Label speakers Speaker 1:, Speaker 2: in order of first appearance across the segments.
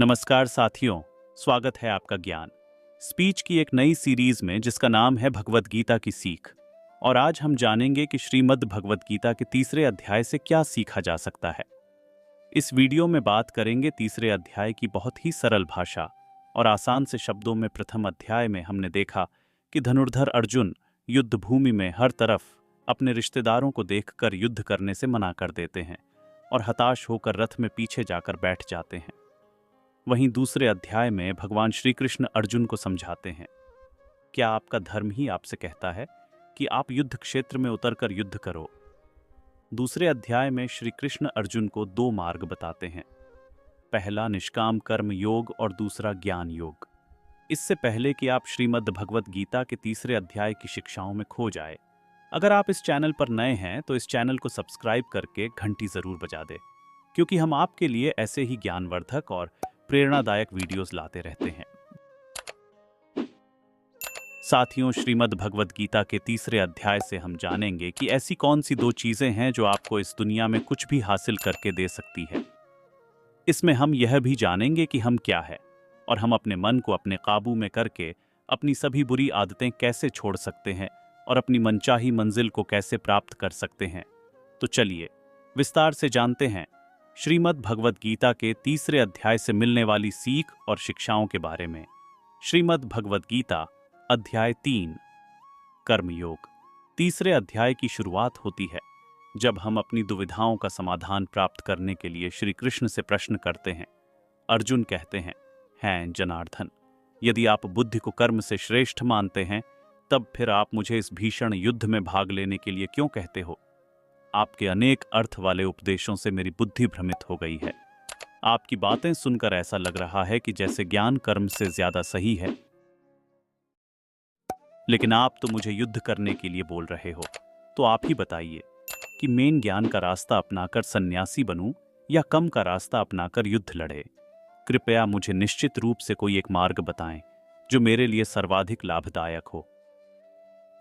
Speaker 1: नमस्कार साथियों, स्वागत है आपका ज्ञान स्पीच की एक नई सीरीज में जिसका नाम है भगवत गीता की सीख। और आज हम जानेंगे कि श्रीमद् भगवत गीता के तीसरे अध्याय से क्या सीखा जा सकता है। इस वीडियो में बात करेंगे तीसरे अध्याय की बहुत ही सरल भाषा और आसान से शब्दों में। प्रथम अध्याय में हमने देखा कि धनुर्धर अर्जुन युद्ध भूमि में हर तरफ अपने रिश्तेदारों को देखकर युद्ध करने से मना कर देते हैं और हताश होकर रथ में पीछे जाकर बैठ जाते हैं। वहीं दूसरे अध्याय में भगवान श्री कृष्ण अर्जुन को समझाते हैं, क्या आपका धर्म ही आपसे कहता है कि आप युद्ध क्षेत्र में उतरकर युद्ध करो। दूसरे अध्याय में श्री कृष्ण अर्जुन को दो मार्ग बताते हैं, पहला निष्काम कर्म योग और दूसरा ज्ञान योग। इससे पहले कि आप श्रीमद् भगवत गीता के तीसरे अध्याय की शिक्षाओं में खो जाए, अगर आप इस चैनल पर नए हैं तो इस चैनल को सब्सक्राइब करके घंटी जरूर बजा दें, क्योंकि हम आपके लिए ऐसे ही ज्ञानवर्धक और प्रेरणादायक वीडियोस लाते रहते हैं। साथियों, श्रीमद् भगवत गीता के तीसरे अध्याय से हम जानेंगे कि ऐसी कौन सी दो चीजें हैं जो आपको इस दुनिया में कुछ भी हासिल करके दे सकती है। इसमें हम यह भी जानेंगे कि हम क्या है और हम अपने मन को अपने काबू में करके अपनी सभी बुरी आदतें कैसे छोड़ सकते हैं और अपनी मनचाही मंजिल को कैसे प्राप्त कर सकते हैं। तो चलिए विस्तार से जानते हैं श्रीमद् भगवत गीता के तीसरे अध्याय से मिलने वाली सीख और शिक्षाओं के बारे में। श्रीमद् भगवत गीता अध्याय 3 कर्मयोग। तीसरे अध्याय की शुरुआत होती है जब हम अपनी दुविधाओं का समाधान प्राप्त करने के लिए श्री कृष्ण से प्रश्न करते हैं। अर्जुन कहते हैं जनार्दन, यदि आप बुद्धि को कर्म से श्रेष्ठ मानते हैं तब फिर आप मुझे इस भीषण युद्ध में भाग लेने के लिए क्यों कहते हो। आपके अनेक अर्थ वाले उपदेशों से मेरी बुद्धि भ्रमित हो गई है। आपकी बातें सुनकर ऐसा लग रहा है कि जैसे ज्ञान कर्म से ज्यादा सही है, लेकिन आप तो मुझे युद्ध करने के लिए बोल रहे हो। तो आप ही बताइए कि मेन ज्ञान का रास्ता अपनाकर सन्यासी बनूं या कम का रास्ता अपनाकर युद्ध लड़े। कृपया मुझे निश्चित रूप से कोई एक मार्ग बताएं जो मेरे लिए सर्वाधिक लाभदायक हो।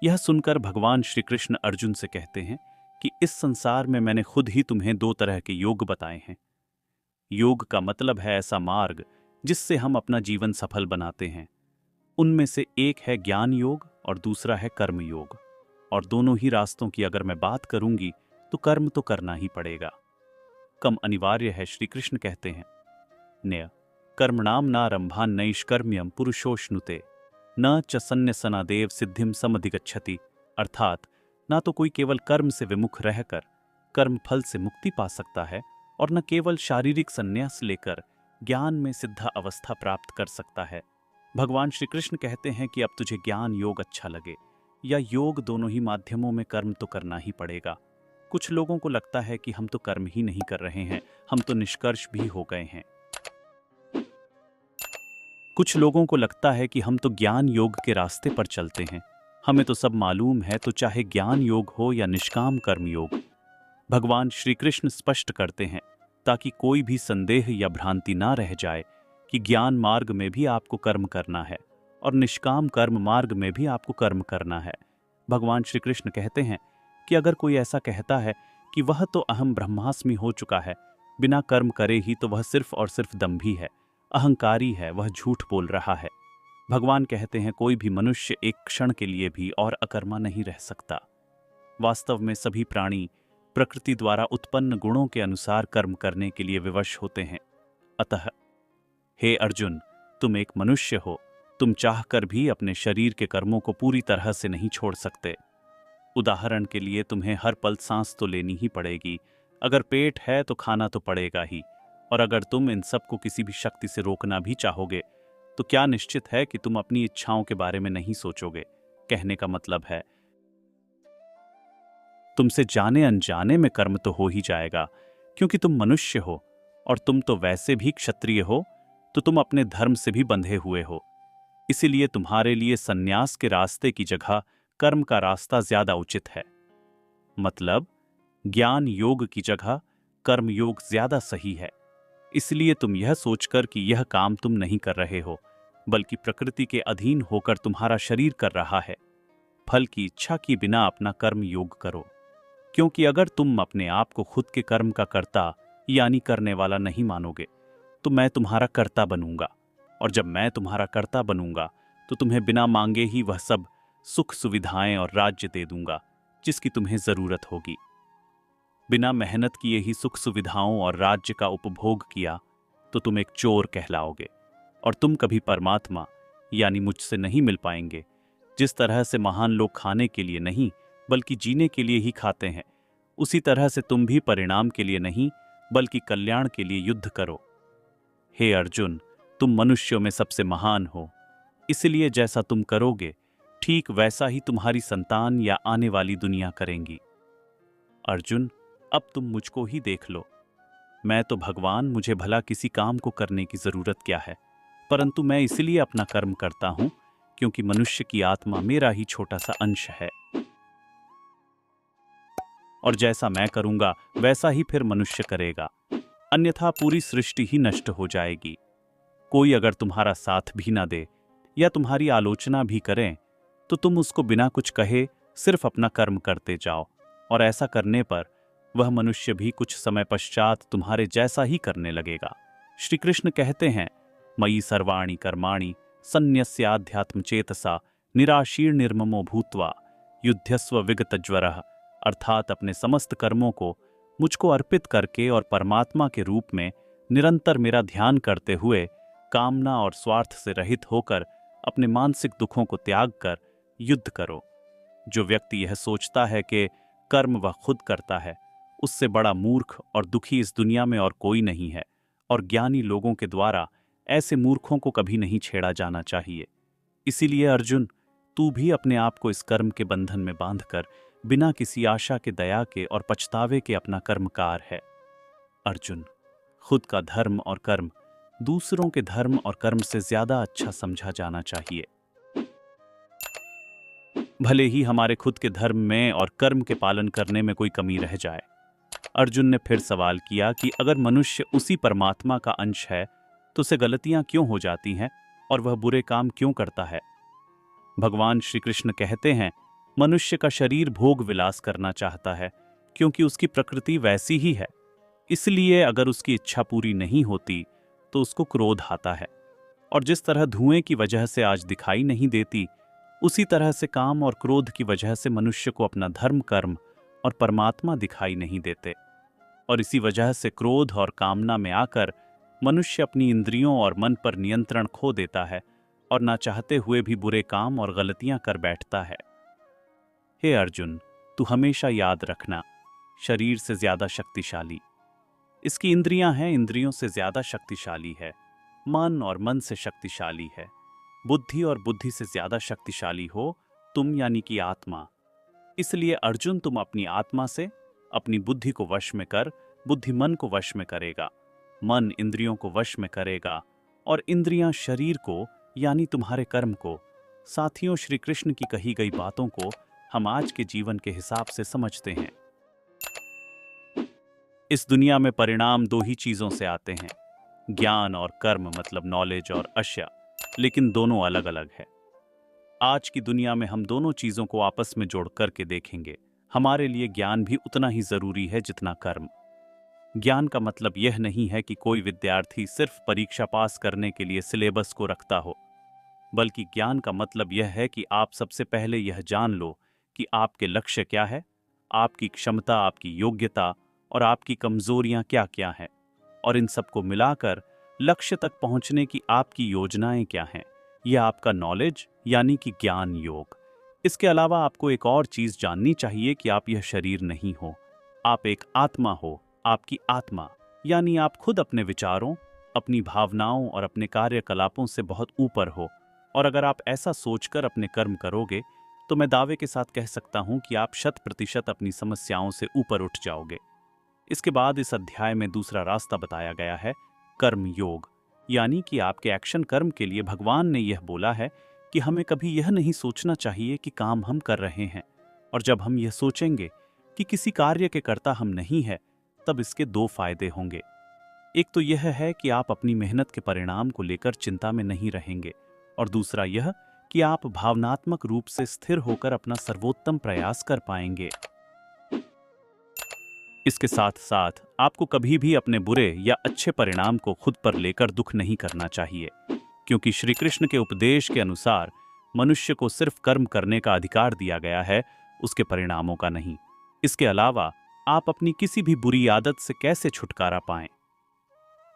Speaker 1: यह सुनकर भगवान श्री कृष्ण अर्जुन से कहते हैं कि इस संसार में मैंने खुद ही तुम्हें दो तरह के योग बताए हैं। योग का मतलब है ऐसा मार्ग जिससे हम अपना जीवन सफल बनाते हैं। उनमें से एक है ज्ञान योग और दूसरा है कर्म योग। और दोनों ही रास्तों की अगर मैं बात करूंगी तो कर्म तो करना ही पड़ेगा, कम अनिवार्य है। श्री कृष्ण कहते हैं, न्य कर्मणाम नारंभान नैष्कर्म्यम पुरुषोष्णुते न च सन्न्यसनादेव सिद्धिम समधिगच्छति। अर्थात ना तो कोई केवल कर्म से विमुख रहकर कर्म फल से मुक्ति पा सकता है और न केवल शारीरिक संन्यास लेकर ज्ञान में सिद्धा अवस्था प्राप्त कर सकता है। भगवान श्री कृष्ण कहते हैं कि अब तुझे ज्ञान योग अच्छा लगे या योग, दोनों ही माध्यमों में कर्म तो करना ही पड़ेगा। कुछ लोगों को लगता है कि हम तो कर्म ही नहीं कर रहे हैं, हम तो निष्कर्ष भी हो गए हैं। कुछ लोगों को लगता है कि हम तो ज्ञान योग के रास्ते पर चलते हैं, हमें तो सब मालूम है। तो चाहे ज्ञान योग हो या निष्काम कर्म योग, भगवान श्री कृष्ण स्पष्ट करते हैं ताकि कोई भी संदेह या भ्रांति ना रह जाए कि ज्ञान मार्ग में भी आपको कर्म करना है और निष्काम कर्म मार्ग में भी आपको कर्म करना है। भगवान श्री कृष्ण कहते हैं कि अगर कोई ऐसा कहता है कि वह तो अहम ब्रह्मास्मि हो चुका है, बिना कर्म करे ही, तो वह सिर्फ और सिर्फ दंभी है, अहंकारी है, वह झूठ बोल रहा है। भगवान कहते हैं कोई भी मनुष्य एक क्षण के लिए भी और अकर्मा नहीं रह सकता। वास्तव में सभी प्राणी प्रकृति द्वारा उत्पन्न गुणों के अनुसार कर्म करने के लिए विवश होते हैं। अतः हे अर्जुन, तुम एक मनुष्य हो, तुम चाहकर भी अपने शरीर के कर्मों को पूरी तरह से नहीं छोड़ सकते। उदाहरण के लिए तुम्हें हर पल सांस तो लेनी ही पड़ेगी, अगर पेट है तो खाना तो पड़ेगा ही, और अगर तुम इन सब को किसी भी शक्ति से रोकना भी चाहोगे तो क्या निश्चित है कि तुम अपनी इच्छाओं के बारे में नहीं सोचोगे। कहने का मतलब है तुमसे जाने अनजाने में कर्म तो हो ही जाएगा, क्योंकि तुम मनुष्य हो और तुम तो वैसे भी क्षत्रिय हो, तो तुम अपने धर्म से भी बंधे हुए हो। इसीलिए तुम्हारे लिए सन्यास के रास्ते की जगह कर्म का रास्ता ज्यादा उचित है। मतलब ज्ञान योग की जगह कर्म योग ज्यादा सही है। इसलिए तुम यह सोचकर कि यह काम तुम नहीं कर रहे हो, बल्कि प्रकृति के अधीन होकर तुम्हारा शरीर कर रहा है, फल की इच्छा की बिना अपना कर्म योग करो। क्योंकि अगर तुम अपने आप को खुद के कर्म का कर्ता यानी करने वाला नहीं मानोगे तो मैं तुम्हारा कर्ता बनूंगा, और जब मैं तुम्हारा कर्ता बनूंगा तो तुम्हें बिना मांगे ही वह सब सुख सुविधाएं और राज्य दे दूंगा जिसकी तुम्हें जरूरत होगी। बिना मेहनत किए ही सुख सुविधाओं और राज्य का उपभोग किया तो तुम एक चोर कहलाओगे, और तुम कभी परमात्मा यानी मुझसे नहीं मिल पाएंगे। जिस तरह से महान लोग खाने के लिए नहीं बल्कि जीने के लिए ही खाते हैं, उसी तरह से तुम भी परिणाम के लिए नहीं बल्कि कल्याण के लिए युद्ध करो। हे अर्जुन, तुम मनुष्यों में सबसे महान हो, इसलिए जैसा तुम करोगे ठीक वैसा ही तुम्हारी संतान या आने वाली दुनिया करेंगी। अर्जुन, अब तुम मुझको ही देख लो। मैं तो भगवान, मुझे भला किसी काम को करने की जरूरत क्या है, परंतु मैं इसलिए अपना कर्म करता हूं क्योंकि मनुष्य की आत्मा मेरा ही छोटा सा अंश है, और जैसा मैं करूंगा वैसा ही फिर मनुष्य करेगा, अन्यथा पूरी सृष्टि ही नष्ट हो जाएगी। कोई अगर तुम्हारा साथ भी ना दे या तुम्हारी आलोचना भी करें तो तुम उसको बिना कुछ कहे सिर्फ अपना कर्म करते जाओ, और ऐसा करने पर वह मनुष्य भी कुछ समय पश्चात तुम्हारे जैसा ही करने लगेगा। श्री कृष्ण कहते हैं, मयि सर्वाणि कर्माणि सन्न्यस्याध्यात्म चेतसा निराशीर निर्ममो भूत्वा युध्यस्व विगतज्वरः, अर्थात अपने समस्त कर्मों को मुझको अर्पित करके और परमात्मा के रूप में निरंतर मेरा ध्यान करते हुए कामना और स्वार्थ से रहित होकर अपने मानसिक दुखों को त्याग कर युद्ध करो। जो व्यक्ति यह सोचता है कि कर्म वह खुद करता है, उससे बड़ा मूर्ख और दुखी इस दुनिया में और कोई नहीं है, और ज्ञानी लोगों के द्वारा ऐसे मूर्खों को कभी नहीं छेड़ा जाना चाहिए। इसीलिए अर्जुन, तू भी अपने आप को इस कर्म के बंधन में बांधकर बिना किसी आशा के, दया के और पछतावे के अपना कर्मकार है। अर्जुन, खुद का धर्म और कर्म दूसरों के धर्म और कर्म से ज्यादा अच्छा समझा जाना चाहिए। भले ही हमारे खुद के धर्म में और कर्म के पालन करने में कोई कमी रह जाए। अर्जुन ने फिर सवाल किया कि अगर मनुष्य उसी परमात्मा का अंश है तो उसे गलतियां क्यों हो जाती हैं और वह बुरे काम क्यों करता है? भगवान श्री कृष्ण कहते हैं, मनुष्य का शरीर भोग विलास करना चाहता है क्योंकि उसकी प्रकृति वैसी ही है। इसलिए अगर उसकी इच्छा पूरी नहीं होती तो उसको क्रोध आता है, और जिस तरह धुएं की वजह से आज दिखाई नहीं देती, उसी तरह से काम और क्रोध की वजह से मनुष्य को अपना धर्म, कर्म और परमात्मा दिखाई नहीं देते। और इसी वजह से क्रोध और कामना में आकर मनुष्य अपनी इंद्रियों और मन पर नियंत्रण खो देता है और ना चाहते हुए भी बुरे काम और गलतियां कर बैठता है। हे अर्जुन, तू हमेशा याद रखना, शरीर से ज्यादा शक्तिशाली इसकी इंद्रियां हैं, इंद्रियों से ज्यादा शक्तिशाली है मन, और मन से शक्तिशाली है बुद्धि, और बुद्धि से ज्यादा शक्तिशाली हो तुम यानी कि आत्मा। इसलिए अर्जुन, तुम अपनी आत्मा से अपनी बुद्धि को वश में कर, बुद्धि मन को वश में करेगा, मन इंद्रियों को वश में करेगा, और इंद्रियां शरीर को यानी तुम्हारे कर्म को। साथियों, श्री कृष्ण की कही गई बातों को हम आज के जीवन के हिसाब से समझते हैं। इस दुनिया में परिणाम दो ही चीजों से आते हैं, ज्ञान और कर्म, मतलब नॉलेज और अश्या, लेकिन दोनों अलग अलग है। आज की दुनिया में हम दोनों चीजों को आपस में जोड़ करके देखेंगे। हमारे लिए ज्ञान भी उतना ही जरूरी है जितना कर्म। ज्ञान का मतलब यह नहीं है कि कोई विद्यार्थी सिर्फ परीक्षा पास करने के लिए सिलेबस को रखता हो, बल्कि ज्ञान का मतलब यह है कि आप सबसे पहले यह जान लो कि आपके लक्ष्य क्या है, आपकी क्षमता, आपकी योग्यता और आपकी कमजोरियां क्या क्या हैं, और इन सबको मिलाकर लक्ष्य तक पहुंचने की आपकी योजनाएं क्या हैं। यह आपका नॉलेज यानी कि ज्ञान योग। इसके अलावा आपको एक और चीज जाननी चाहिए कि आप यह शरीर नहीं हो, आप एक आत्मा हो। आपकी आत्मा यानी आप खुद अपने विचारों, अपनी भावनाओं और अपने कार्यकलापों से बहुत ऊपर हो। और अगर आप ऐसा सोचकर अपने कर्म करोगे तो मैं दावे के साथ कह सकता हूं कि आप 100% अपनी समस्याओं से ऊपर उठ जाओगे। इसके बाद इस अध्याय में दूसरा रास्ता बताया गया है, कर्म योग, यानी कि आपके एक्शन कर्म के लिए भगवान ने यह बोला है कि हमें कभी यह नहीं सोचना चाहिए कि काम हम कर रहे हैं, और जब हम यह सोचेंगे कि किसी कार्य के कर्ता हम नहीं है, तब इसके दो फायदे होंगे। एक तो यह है कि आप अपनी मेहनत के परिणाम को लेकर चिंता में नहीं रहेंगे, और दूसरा यह कि आप भावनात्मक रूप से स्थिर होकर अपना सर्वोत्तम प्रयास कर पाएंगे। इसके साथ साथ आपको कभी भी अपने बुरे या अच्छे परिणाम को खुद पर लेकर दुख नहीं करना चाहिए, क्योंकि श्री कृष्ण के उपदेश के अनुसार मनुष्य को सिर्फ कर्म करने का अधिकार दिया गया है, उसके परिणामों का नहीं। इसके अलावा आप अपनी किसी भी बुरी आदत से कैसे छुटकारा पाएं,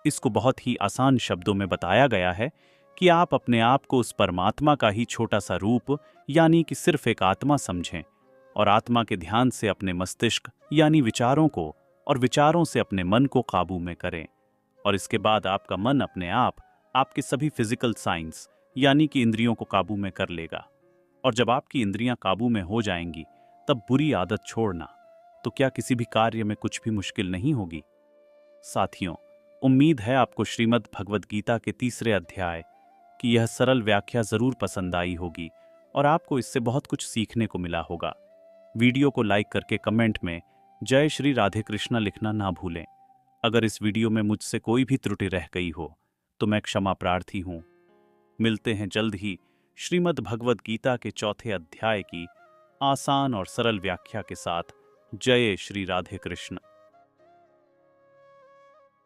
Speaker 1: इसको बहुत ही आसान शब्दों में बताया गया है कि आप अपने आप को उस परमात्मा का ही छोटा सा रूप यानी कि सिर्फ एक आत्मा समझें और आत्मा के ध्यान से अपने मस्तिष्क यानी विचारों को और विचारों से अपने मन को काबू में करें। और इसके बाद आपका मन अपने आप आपके सभी फिजिकल साइंस यानी कि इंद्रियों को काबू में कर लेगा। और जब आपकी इंद्रियां काबू में हो जाएंगी तब बुरी आदत छोड़ना तो क्या किसी भी कार्य में कुछ भी मुश्किल नहीं होगी। साथियों, उम्मीद है आपको श्रीमद् भगवद गीता के 3 अध्याय की यह सरल व्याख्या जरूर पसंद आई होगी और आपको इससे बहुत कुछ सीखने को मिला होगा। वीडियो को लाइक करके कमेंट में जय श्री राधे कृष्णा लिखना ना भूलें। अगर इस वीडियो में मुझसे कोई भी त्रुटि रह गई हो तो मैं क्षमा प्रार्थी हूँ। मिलते हैं जल्द ही श्रीमद् भगवद गीता के 4 अध्याय की आसान और सरल व्याख्या के साथ। जय श्री राधे कृष्ण।